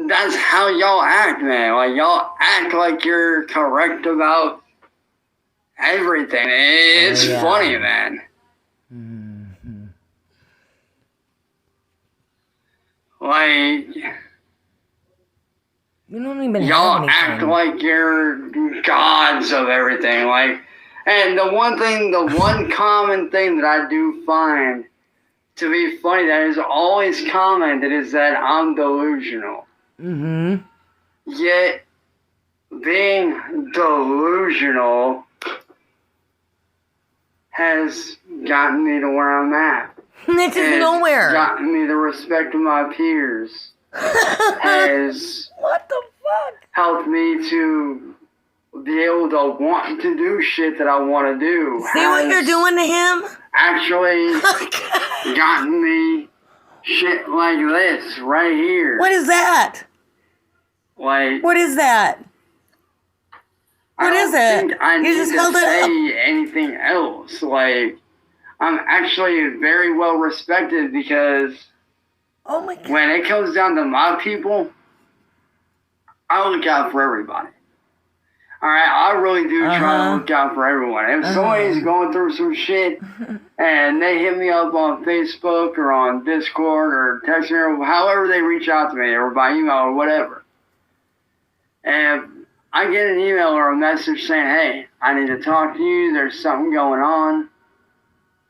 that's how y'all act, man. Like, y'all act like you're correct about everything. It's funny, man. Mm-hmm. Like, we don't even y'all have act like you're gods of everything. Like, and the one common thing that I do find to be funny that is always commented is that I'm delusional. Mm-hmm. Yet, being delusional has gotten me to where I'm at. This is nowhere. Gotten me the respect of my peers. Has what the fuck? Helped me to be able to want to do shit that I want to do. See what you're doing to him? Actually gotten me shit like this right here. What is that? Like, what is that? What is it? I don't think I need just to held it say anything else. Like, I'm actually very well respected because oh my God. When it comes down to my people, I look out for everybody. Alright, I really do try to look out for everyone. If somebody's going through some shit and they hit me up on Facebook or on Discord or text me or however they reach out to me or by email or whatever, and I get an email or a message saying, hey, I need to talk to you, there's something going on,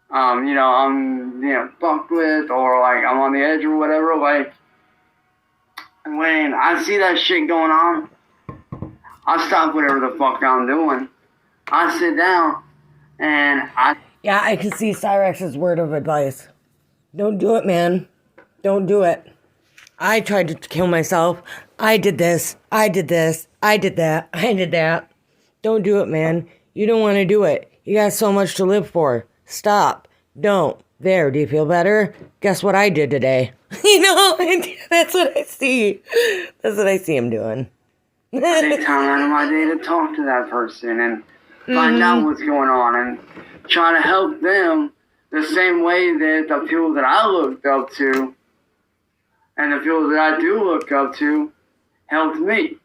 I'm, fucked with, or like I'm on the edge or whatever, like, when I see that shit going on, I stop whatever the fuck I'm doing. I sit down and yeah, I can see PsyRaxx's word of advice. Don't do it, man. Don't do it. I tried to kill myself. I did this. I did this. I did that. I did that. Don't do it, man. You don't want to do it. You got so much to live for. Stop. Don't. There, do you feel better? Guess what I did today? That's what I see. That's what I see him doing. I take time out of my day to talk to that person and find out what's going on and try to help them the same way that the people that I looked up to and the people that I do look up to helped me.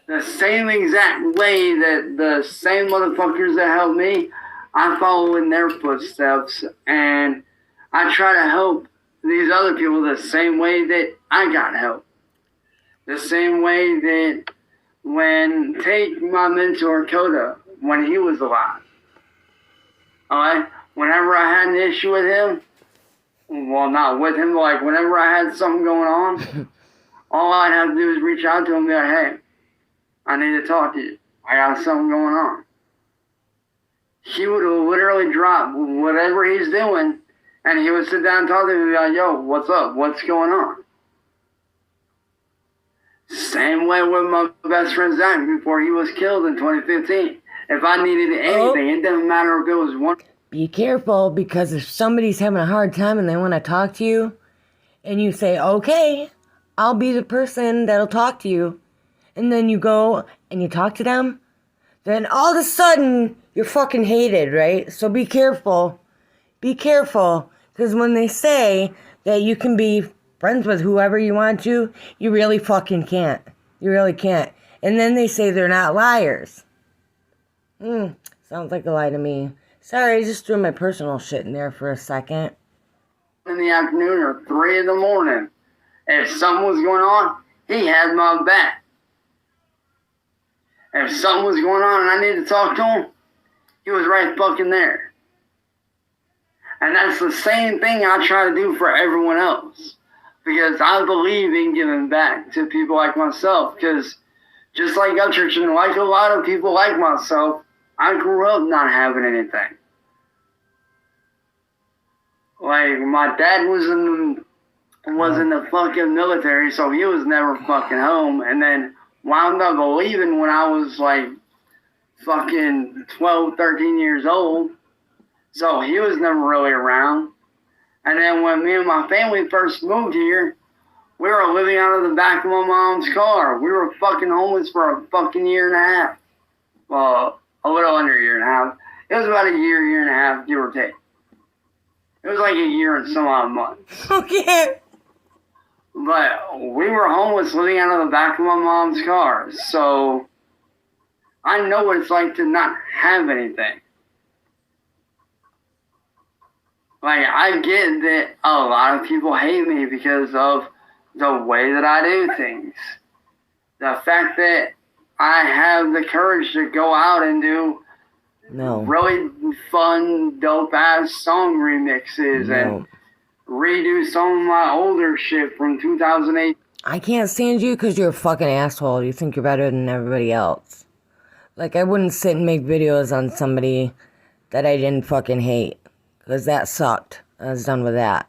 The same exact way that the same motherfuckers that helped me, I follow in their footsteps and I try to help these other people the same way that I got help. The same way that take my mentor Coda, when he was alive. Alright? Whenever I had an issue with him, well, not with him, but like whenever I had something going on, all I'd have to do is reach out to him and be like, hey, I need to talk to you. I got something going on. He would literally drop whatever he's doing, and he would sit down and talk to me and be like, yo, what's up? What's going on? Same way with my best friend Zach before he was killed in 2015. If I needed anything, it doesn't matter if it was one. Be careful, because if somebody's having a hard time and they want to talk to you, and you say, okay, I'll be the person that'll talk to you, and then you go and you talk to them, then all of a sudden you're fucking hated, right? So be careful. Be careful, because when they say that you can be friends with whoever you want to, you really fucking can't. You really can't. And then they say they're not liars. Sounds like a lie to me. Sorry, I just threw my personal shit in there for a second. In the afternoon or 3 in the morning, if something was going on, he had my back. If something was going on and I needed to talk to him, he was right fucking there. And that's the same thing I try to do for everyone else. Because I believe in giving back to people like myself. Because just like Upchurch and like a lot of people like myself, I grew up not having anything. Like, my dad was in the fucking military, so he was never fucking home. And then wound up leaving when I was like fucking 12, 13 years old. So he was never really around. And then when me and my family first moved here, we were living out of the back of my mom's car. We were fucking homeless for a fucking year and a half. Well, a little under a year and a half. It was about a year and a half, give or take. It was like a year and some odd months. Okay. But we were homeless living out of the back of my mom's car. So I know what it's like to not have anything. Like, I get that a lot of people hate me because of the way that I do things. The fact that I have the courage to go out and do really fun, dope-ass song remixes and redo some of my older shit from 2008. I can't stand you because you're a fucking asshole. You think you're better than everybody else. Like, I wouldn't sit and make videos on somebody that I didn't fucking hate. Because that sucked. I was done with that.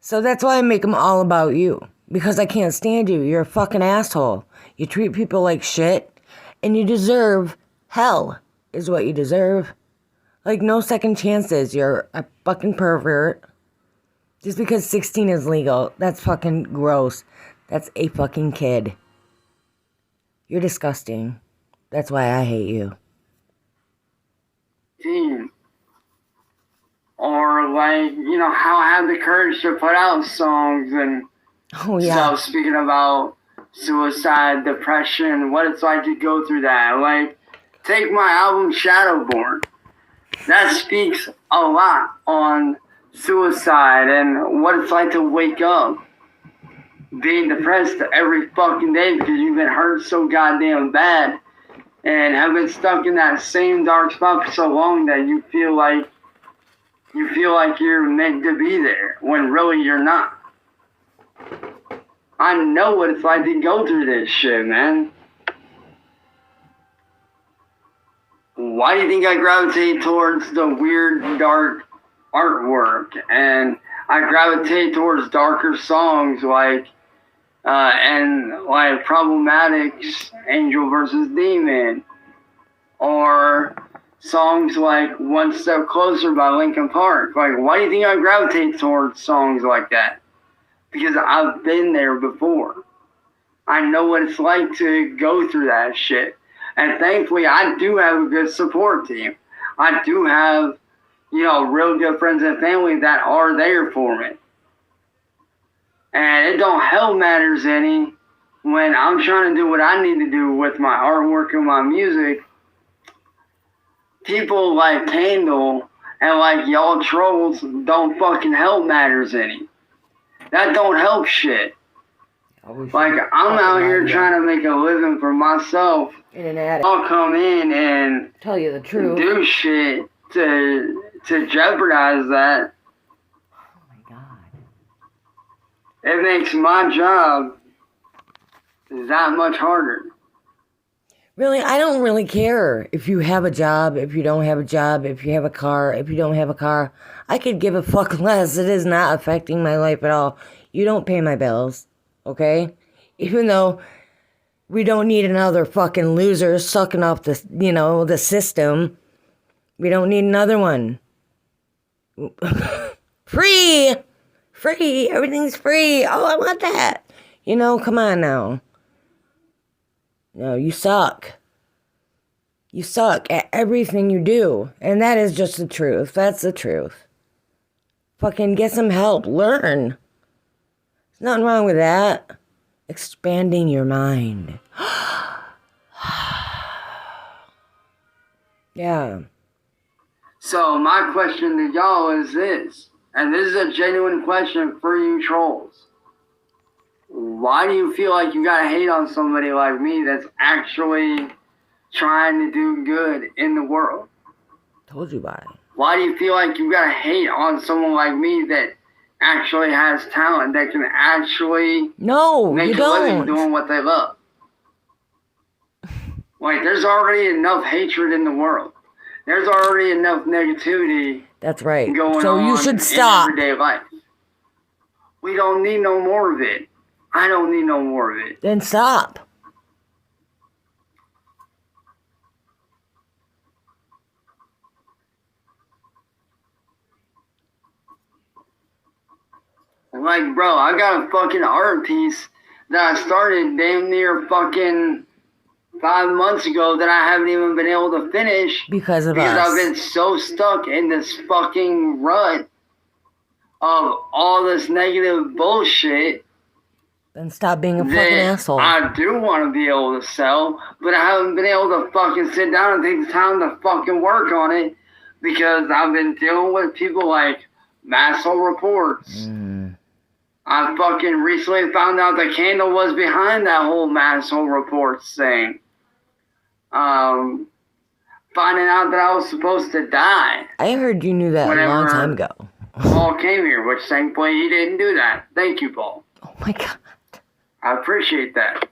So that's why I make them all about you. Because I can't stand you. You're a fucking asshole. You treat people like shit. And you deserve hell, is what you deserve. Like, no second chances. You're a fucking pervert. Just because 16 is legal. That's fucking gross. That's a fucking kid. You're disgusting. That's why I hate you. Or, like, you know, how I have the courage to put out songs and stuff speaking about suicide, depression, what it's like to go through that. Like, take my album Shadowborn. That speaks a lot on suicide and what it's like to wake up being depressed every fucking day because you've been hurt so goddamn bad and have been stuck in that same dark spot for so long that you feel like you're meant to be there when really you're not. I know what it's like to go through this shit, man. Why do you think I gravitate towards the weird, dark artwork? And I gravitate towards darker songs like Problematic's Angel vs. Demon. Or songs like One Step Closer by Linkin Park. Like, why do you think I gravitate towards songs like that? Because I've been there before. I know what it's like to go through that shit. And thankfully, I do have a good support team. I do have, you know, real good friends and family that are there for me. And it don't hell matters any when I'm trying to do what I need to do with my artwork and my music. People like Candle and like y'all trolls don't fucking help matters any. That don't help shit. Like, I'm out here trying to make a living for myself. In an attic. I'll come in and tell you the truth. Do shit to jeopardize that. Oh my God. It makes my job that much harder. Really, I don't really care if you have a job, if you don't have a job, if you have a car, if you don't have a car. I could give a fuck less. It is not affecting my life at all. You don't pay my bills, okay? Even though we don't need another fucking loser sucking up the, you know, the system. We don't need another one. Free! Free! Everything's free! Oh, I want that! You know, come on now. No, you suck. You suck at everything you do. And that is just the truth. That's the truth. Fucking get some help. Learn. There's nothing wrong with that. Expanding your mind. Yeah. So my question to y'all is this. And this is a genuine question for you trolls. Why do you feel like you gotta hate on somebody like me that's actually trying to do good in the world? Told you about it. Why do you feel like you gotta hate on someone like me that actually has talent, that can actually make a living doing what they love? Like, there's already enough hatred in the world. There's already enough negativity. That's right. Going so on you should stop. In everyday life. We don't need no more of it. I don't need no more of it. Then stop. Like, bro, I got a fucking art piece that I started damn near fucking 5 months ago that I haven't even been able to finish. Because I've been so stuck in this fucking rut of all this negative bullshit Then stop being a fucking that asshole. I do want to be able to sell, but I haven't been able to fucking sit down and take the time to fucking work on it because I've been dealing with people like Masshole Reports. I fucking recently found out that Candle was behind that whole Masshole Reports thing. Finding out that I was supposed to die. I heard you knew that a long time ago. Paul came here, which thankfully he didn't do that. Thank you, Paul. Oh my god. I appreciate that.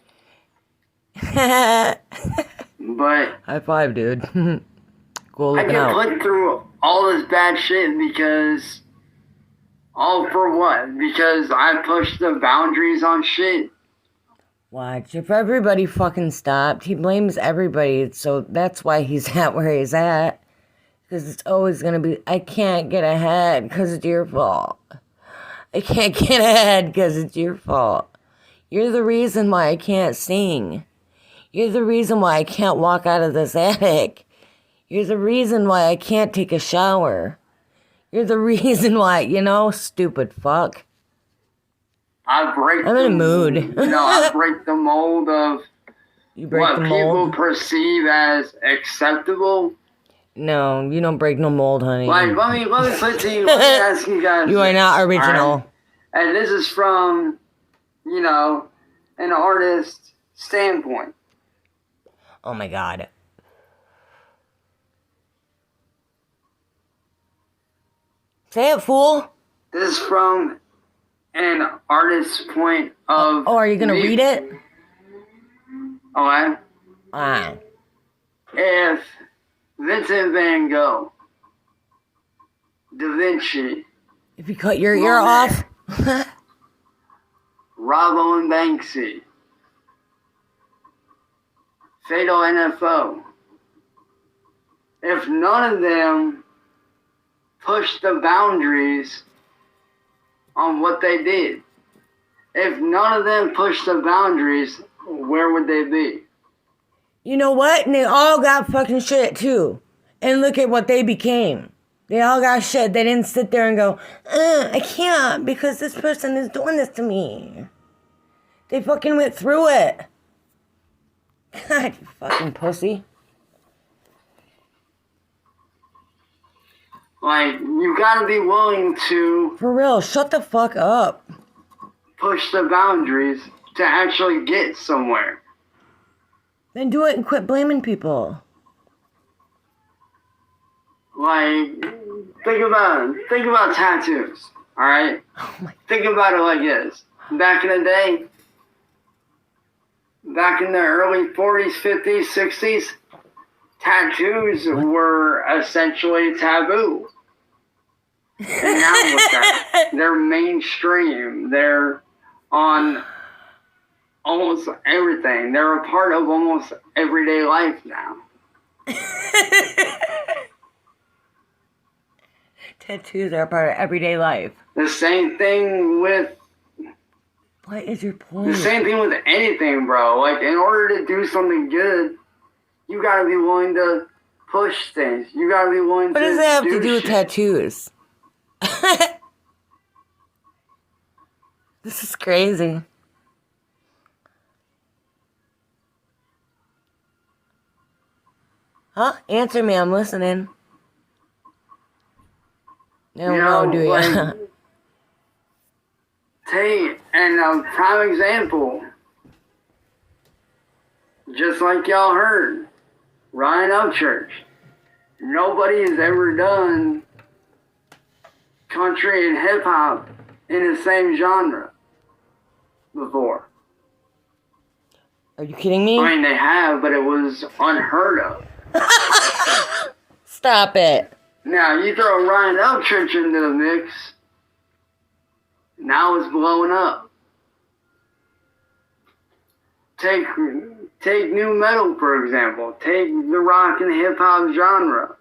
But high five, dude. Cool I looking get out. put through all this bad shit because... All for what? Because I pushed the boundaries on shit? Watch, if everybody fucking stopped, he blames everybody, so that's why he's at where he's at. Because it's always gonna be, I can't get ahead because it's your fault. I can't get ahead because it's your fault. You're the reason why I can't sing. You're the reason why I can't walk out of this attic. You're the reason why I can't take a shower. You're the reason why, stupid fuck. I'm in a mood. I break the mold of what people perceive as acceptable. No, you don't break no mold, honey. Like, let me put to you, let me ask you guys. You are not original. Right? And this is from, an artist standpoint. Oh my god. Say it, fool. This is from an artist's point of Oh, are you going to read it? Okay. Alright. If Vincent van Gogh, Da Vinci, If you cut your ear off. Robbo and Banksy, Fatal NFO, if none of them pushed the boundaries on what they did, if none of them pushed the boundaries, where would they be? You know what? And they all got fucking shit too. And look at what they became. They all got shit. They didn't sit there and go, I can't because this person is doing this to me. They fucking went through it. God, you fucking pussy. Like, you gotta be willing to... For real, shut the fuck up. ...push the boundaries to actually get somewhere. Then do it and quit blaming people. Like, think about tattoos, alright? Oh my. Think about it like this. Back in the day, back in the early 40s, 50s, 60s, tattoos were essentially taboo. And now with that, they're mainstream. They're on almost everything. They're a part of almost everyday life now. Tattoos are a part of everyday life. The same thing with... What is your point? The same thing with anything, bro. Like, in order to do something good, you gotta be willing to push things. You gotta be willing to... What does that have to do with tattoos? This is crazy. Huh? Answer me, I'm listening. No, do you? Like, take a prime example. Just like y'all heard, Ryan Upchurch. Nobody has ever done country and hip hop in the same genre before. Are you kidding me? I mean, they have, but it was unheard of. Stop it. Now, you throw Ryan Upchurch into the mix, now it's blowing up. Take new metal, for example. Take the rock and hip hop genre.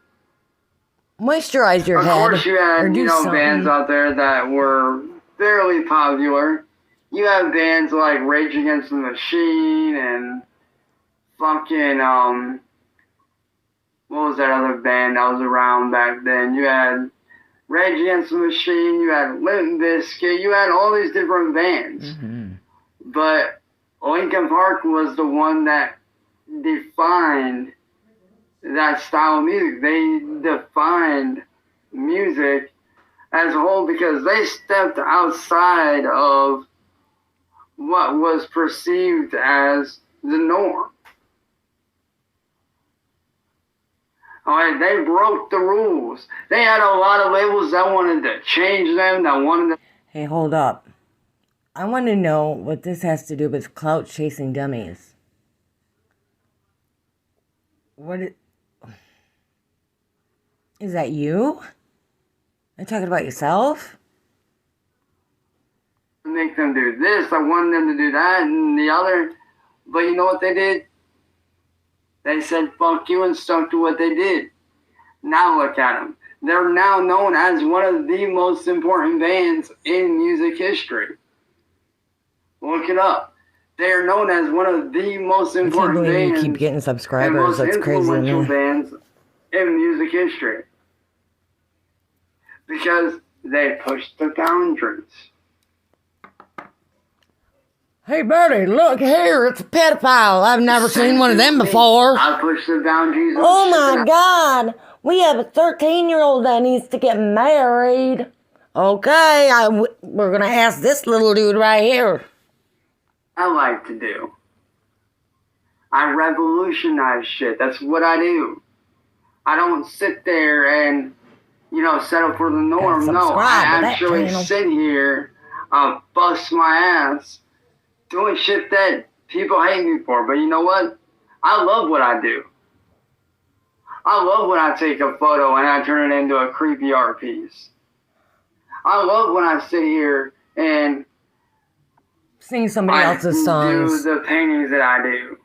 Moisturize your head. Of course, you had bands out there that were fairly popular. You have bands like Rage Against the Machine and fucking what was that other band that was around back then? You had Rage Against the Machine. You had Limp Bizkit. You had all these different bands. Mm-hmm. But Linkin Park was the one that defined that style of music. They defined music as a whole because they stepped outside of what was perceived as the norm. Alright, they broke the rules. They had a lot of labels that wanted to change them, that wanted to... Hey, hold up. I want to know what this has to do with clout chasing dummies. Is that you? Are you talking about yourself? Make them do this, I wanted them to do that and the other. But you know what they did? They said fuck you and stuck to what they did. Now look at them. They're now known as one of the most important bands in music history. Look it up. They are known as one of the most important bands. You keep getting subscribers. That's crazy. Influential bands in music history. Because they pushed the boundaries. Hey, buddy, look here. It's a pedophile. I've never seen one of them before. I push the boundaries. Oh, my God. We have a 13-year-old that needs to get married. Okay, we're going to ask this little dude right here. I like to do. I revolutionize shit. That's what I do. I don't sit there and, settle for the norm. No, I actually sit here, bust my ass, doing shit that people hate me for. But you know what? I love what I do. I love when I take a photo and I turn it into a creepy art piece. I love when I sit here and sing somebody else's songs. Do the paintings that I do.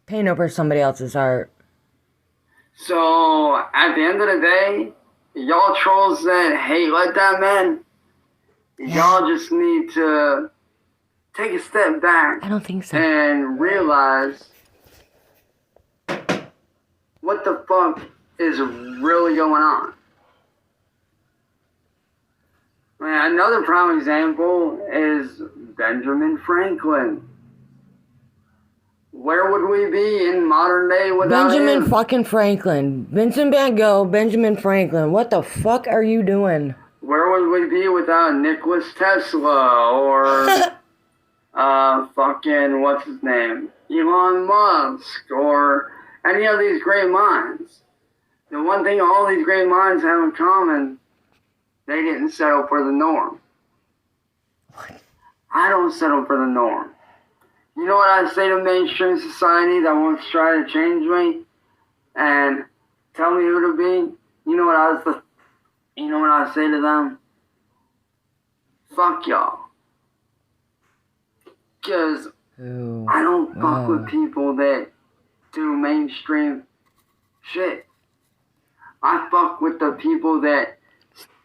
Paint over somebody else's art. So, at the end of the day, y'all trolls that hate like that, man, y'all just need to take a step back. I don't think so. And realize what the fuck is really going on. Another prime example is Benjamin Franklin. Where would we be in modern day without Benjamin him? fucking Franklin. Vincent Van Gogh, Benjamin Franklin. What the fuck are you doing? Where would we be without Nikola Tesla or fucking what's his name? Elon Musk or any of these great minds? The one thing all these great minds have in common, they didn't settle for the norm. What? I don't settle for the norm. You know what I say to mainstream society that wants to try to change me and tell me who to be? You know what I say to them? Fuck y'all. Because I don't fuck with people that do mainstream shit. I fuck with the people that...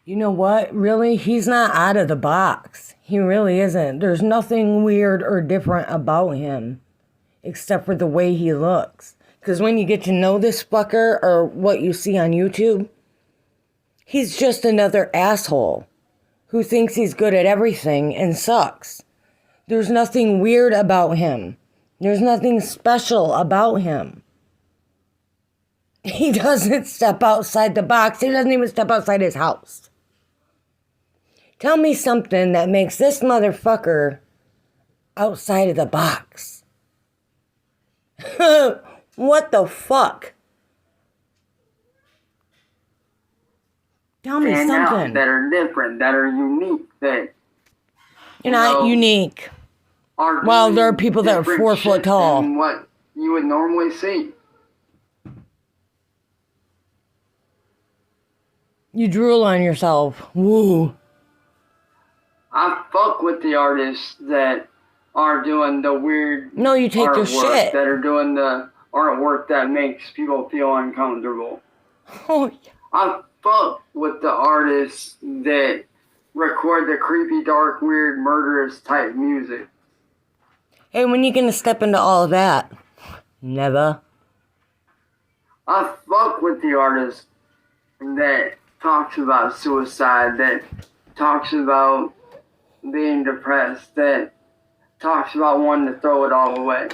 You know what? Really, he's not out of the box. He really isn't. There's nothing weird or different about him, except for the way he looks. Because when you get to know this fucker, or what you see on YouTube, he's just another asshole who thinks he's good at everything and sucks. There's nothing weird about him. There's nothing special about him. He doesn't step outside the box. He doesn't even step outside his house. Tell me something that makes this motherfucker outside of the box. What the fuck? Tell me something. That are different, that are unique, that... You're not unique. Well, there are people that are 4 foot tall. Than what you would normally see. You drool on yourself. Woo. I fuck with the artists that are doing the weird No, you take your shit. That are doing the artwork that makes people feel uncomfortable. Oh, yeah. I fuck with the artists that record the creepy, dark, weird, murderous type music. Hey, when you gonna step into all of that? Never. I fuck with the artist that talks about suicide, that talks about being depressed, that talks about wanting to throw it all away.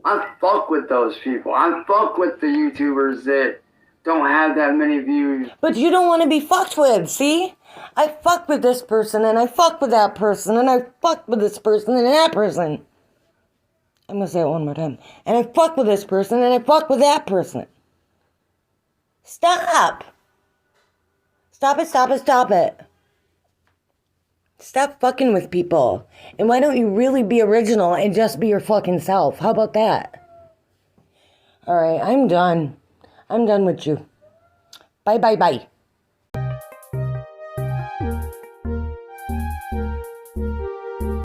I fuck with those people. I fuck with the YouTubers that don't have that many views. But you don't want to be fucked with, see? I fuck with this person, and I fuck with that person, and I fuck with this person and that person. I'm going to say it one more time. And I fuck with this person, and I fuck with that person. Stop. Stop it, stop it, stop it. Stop fucking with people. And why don't you really be original and just be your fucking self? How about that? Alright, I'm done. I'm done with you. Bye, bye, bye.